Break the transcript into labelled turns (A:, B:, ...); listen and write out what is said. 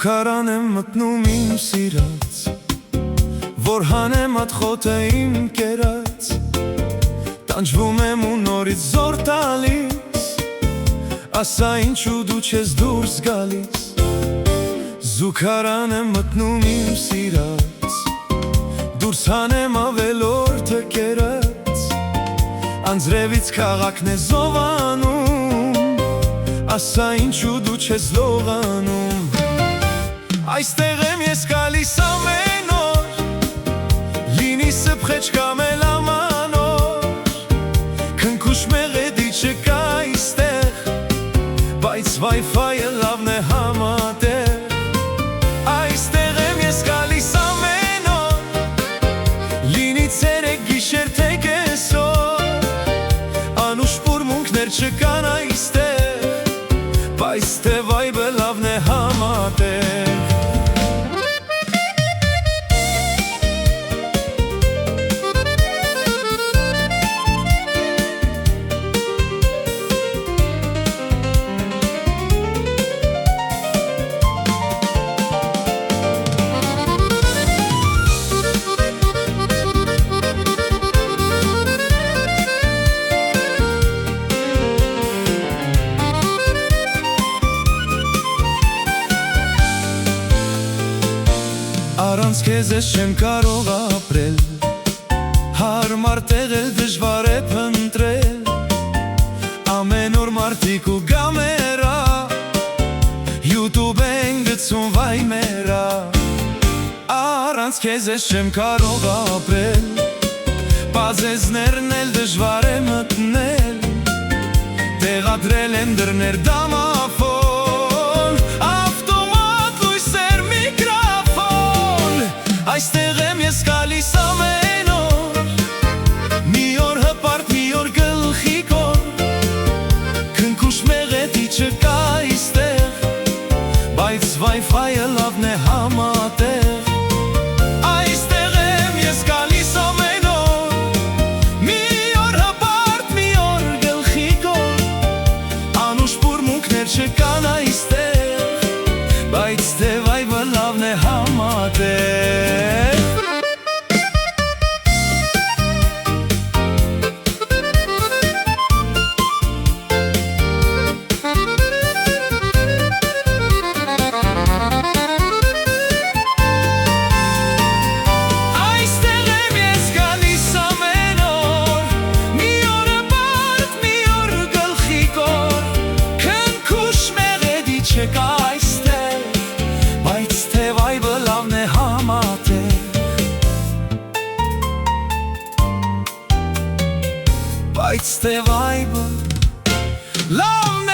A: Զուգարան եմ մտնում իմ սիրած, որ հանեմ at խոտը իմ կերած, տանջվում եմ ու նորից զոր տալիս, ասա ինչու դու չես դուրս գալիս։ Զուգարան եմ մտնում իմ սիրած, դուրս հանեմ ավելորդը կերած, անձրևից քաղաքն է զովանում, ասա ինչու դու չես լողանում։ Այստեղ եմ ես գալիս ամեն օր, լինի սփխեջ կամ էլ ամանոր, քնքուշ մեղեդի չկա այստեղ, բայց Wi-Fi-ը լավն է համատեղ։ Այստեղ եմ ես գալիս ամեն օր, լինի ցերեկ գիշեր թե կեսօր, անուշ բուրմունքներ չկան այստեղ, բայց թե վայբը լավն է համատեղ։ Առանց քեզ ես չեմ կարող ապրել, հարմար տեղ էլ դժվար է փնտրել, ամեն օր մարդիկ ու գամերա, YouTube են գցում վայմերա։ Առանց քեզ ես չեմ կարող ապրել, բազեզներն էլ դժվար է մտնել, տեղադրել եմ դռներ դամաֆոն, այստեղ եմ ես գալիս ամեն օր, մի օր հպարտ, մի օր գլխիկոր, քնքուշ մեղեդի չկա այստեղ, բայց Wi-Fi-ը լավն է համատեղ։ Այստեղ եմ ես գալիս ամեն օր, մի օր հպարտ, մի օր գլխիկոր, անուշ բուրմունքներ չկան այստեղ, բայց թե վայբը լավն է համատեղ։ Բայց թե վայբը լավն